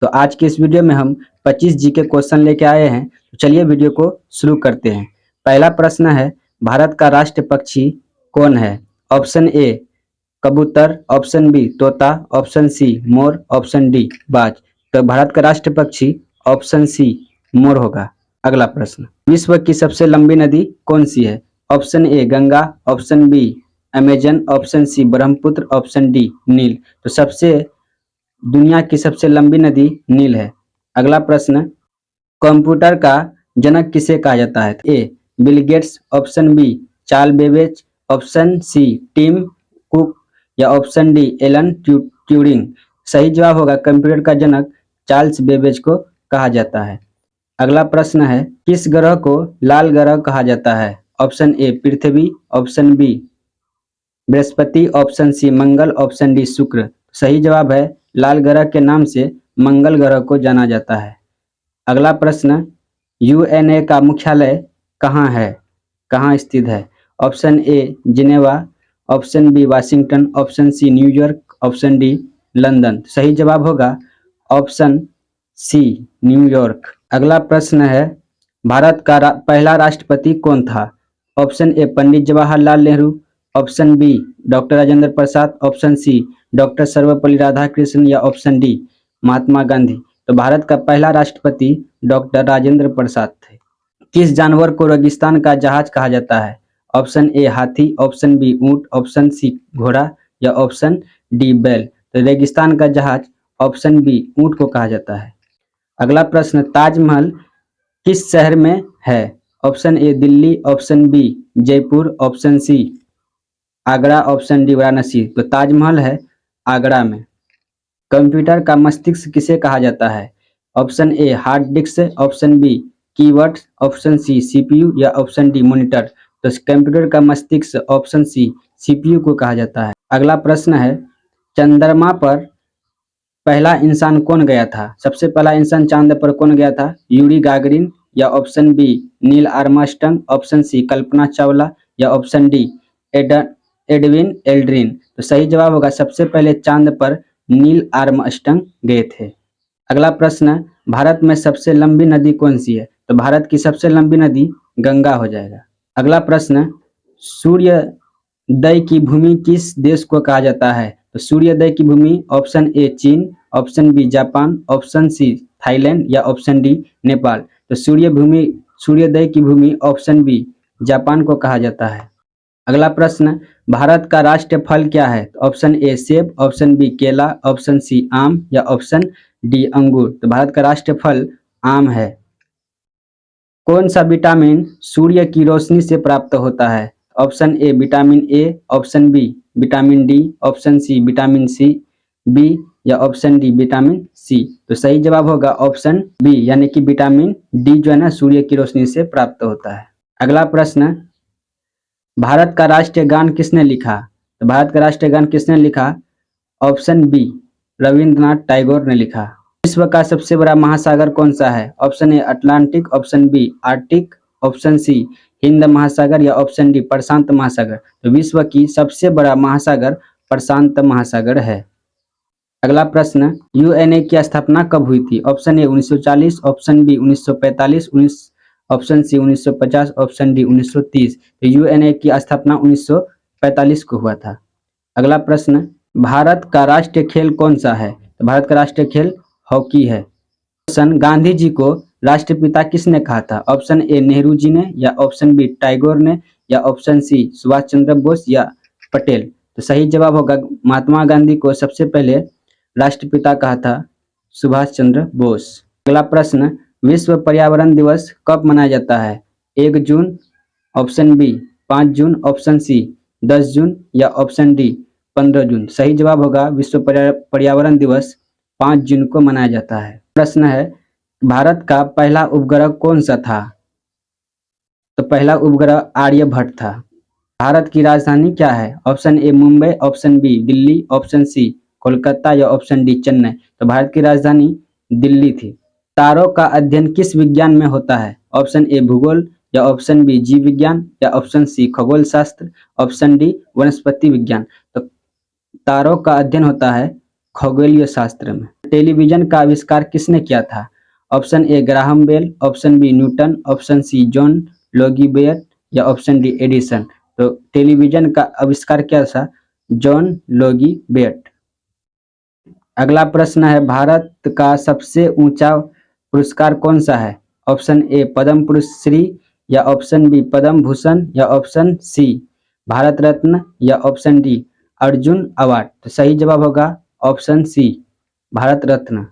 तो आज के इस वीडियो में हम 25 जीके क्वेश्चन लेके आए हैं। तो चलिए वीडियो को शुरू करते हैं। पहला प्रश्न है, भारत का राष्ट्रीय पक्षी कौन है? ऑप्शन ए कबूतर, ऑप्शन बी तोता, ऑप्शन सी मोर, ऑप्शन डी बाज। तो भारत का राष्ट्रीय पक्षी ऑप्शन सी मोर होगा। अगला प्रश्न, विश्व की सबसे लंबी नदी कौन सी है? Option A Ganga, option B Amazon, option C Brahmaputra, option D Nile. तो दुनिया की सबसे लंबी नदी नील है। अगला प्रश्न, कंप्यूटर का जनक किसे कहा जाता है? A Bill Gates, option B Charles Babbage, option C Tim Cook या ऑप्शन डी एलन ट्यूरिंग। सही जवाब होगा कंप्यूटर का जनक चार्ल्स बेबेज को कहा जाता है। अगला प्रश्न है, किस ग्रह को लाल ग्रह कहा जाता है? ऑप्शन ए पृथ्वी, ऑप्शन बी बृहस्पति, ऑप्शन सी मंगल, ऑप्शन डी शुक्र। सही जवाब है लाल ग्रह के नाम से मंगल ग्रह को जाना जाता है। अगला प्रश्न, यूएनए का मुख्यालय कहाँ है, कहाँ स्थित है? Option A Geneva, option B Washington, option C New York, option D London. सही जवाब होगा ऑप्शन सी न्यूयॉर्क। अगला प्रश्न है, भारत का पहला राष्ट्रपति कौन था? Option A Pandit Jawaharlal Nehru, option B doctor Rajendra Prasad, option C doctor Sarvepalli Radhakrishnan या ऑप्शन डी महात्मा गांधी। तो भारत का पहला राष्ट्रपति डॉक्टर राजेंद्र प्रसाद थे। किस जानवर को रेगिस्तान का जहाज कहा जाता है? ऑप्शन ए हाथी, ऑप्शन बी ऊंट, ऑप्शन सी घोड़ा या ऑप्शन डी बैल। तो रेगिस्तान का जहाज ऑप्शन बी ऊंट को कहा जाता है। अगला प्रश्न, ताजमहल किस शहर में है? Option A Delhi, option B Jaipur, option C Agra, option D Varanasi. तो ताजमहल है आगरा में। कंप्यूटर का मस्तिष्क किसे कहा जाता है? Option A hard disk, option B keyword, option C CPU या ऑप्शन डी मॉनिटर। तो कंप्यूटर का मस्तिष्क ऑप्शन सी सीपीयू को कहा जाता है। अगला प्रश्न है, चंद्रमा पर पहला इंसान कौन गया था? सबसे पहला इंसान चांद पर कौन गया था? यूरी गागरिन या option B Neil Armstrong, option C Kalpana Chawla या ऑप्शन डी एडविन एल्ड्रिन। तो सही जवाब होगा सबसे पहले चांद पर नील आर्मस्ट्रांग गए थे। अगला प्रश्न, भारत में सबसे लंबी नदी कौन सी है? तो भारत की सबसे लंबी नदी गंगा हो जाएगा। अगला प्रश्न, सूर्योदय की भूमि किस देश को कहा जाता है? तो सूर्योदय की भूमि ऑप्शन ए चीन, option B Japan, option C Thailand या ऑप्शन डी नेपाल। तो सूर्योदय की भूमि ऑप्शन बी जापान को कहा जाता है। अगला प्रश्न, भारत का राष्ट्रीय फल क्या है? ऑप्शन ए सेब, ऑप्शन बी केला, ऑप्शन सी आम या ऑप्शन डी अंगूर। तो भारत का राष्ट्रीय फल आम है। कौन सा विटामिन सूर्य की रोशनी से प्राप्त होता है? Option A vitamin A, option B vitamin D, option C vitamin C B या ऑप्शन डी विटामिन सी। तो सही जवाब होगा ऑप्शन बी यानी कि विटामिन डी जो है ना सूर्य की रोशनी से प्राप्त होता है। अगला प्रश्न, भारत का राष्ट्रीय गान किसने लिखा? तो भारत का राष्ट्रीय गान किसने लिखा? ऑप्शन बी रविंद्रनाथ टैगोर ने लिखा। विश्व का सबसे बड़ा महासागर कौन सा है? Option A Atlantic, option B Arctic, option C Hind महासागर या ऑप्शन डी प्रशांत महासागर। तो विश्व की सबसे बड़ा महासागर प्रशांत महासागर है। अगला प्रश्न, यूएनए की स्थापना कब हुई थी? Option A 1940, option B 1945, option C 1950, option D 1930। तो यूएनए की स्थापना 1945 को हुआ था। अगला प्रश्न, भारत का राष्ट्रीय खेल कौन सा है? तो भारत का राष्ट्रीय खेल हॉकी है। क्वेश्चन, गांधी जी को राष्ट्रपिता किसने कहा था? ऑप्शन ए नेहरू जी ने या ऑप्शन बी टैगोर ने या ऑप्शन सी सुभाष चंद्र बोस या पटेल। तो सही जवाब होगा महात्मा गांधी को सबसे पहले राष्ट्रपिता कहा था सुभाष चंद्र बोस। अगला प्रश्न, विश्व पर्यावरण दिवस कब मनाया जाता है? 1 जून, ऑप्शन बी 5 जून, ऑप्शन सी 10 जून या ऑप्शन डी 15 जून। सही जवाब होगा विश्व पर्यावरण दिवस 5 जून को मनाया जाता है। प्रश्न है, भारत का पहला उपग्रह कौन सा था? तो पहला उपग्रह आर्यभट्ट था। भारत की राजधानी क्या है? Option A Mumbai, option B Delhi, option C Kolkata या ऑप्शन डी चेन्नई। तो भारत की राजधानी दिल्ली थी। तारों का अध्ययन किस विज्ञान में होता है? ऑप्शन ए भूगोल या ऑप्शन बी जीव विज्ञान या ऑप्शन सी खगोल शास्त्र, ऑप्शन डी वनस्पति विज्ञान। तो तारों का अध्ययन होता है खगोलीय शास्त्र में। टेलीविजन का आविष्कार किसने किया था? Option A Graham Bell, option B Newton, option C John Logie Baird या ऑप्शन डी एडिसन। तो टेलीविजन का आविष्कार क्या था? John Logie bear. अगला प्रश्न है, भारत का सबसे ऊंचा पुरस्कार कौन सा है? ऑप्शन ए पद्म पुरस्कार या ऑप्शन बी पद्म भूषण या ऑप्शन सी भारत रत्न या ऑप्शन डी अर्जुन अवार्ड। तो सही जवाब होगा ऑप्शन सी भारत रत्न।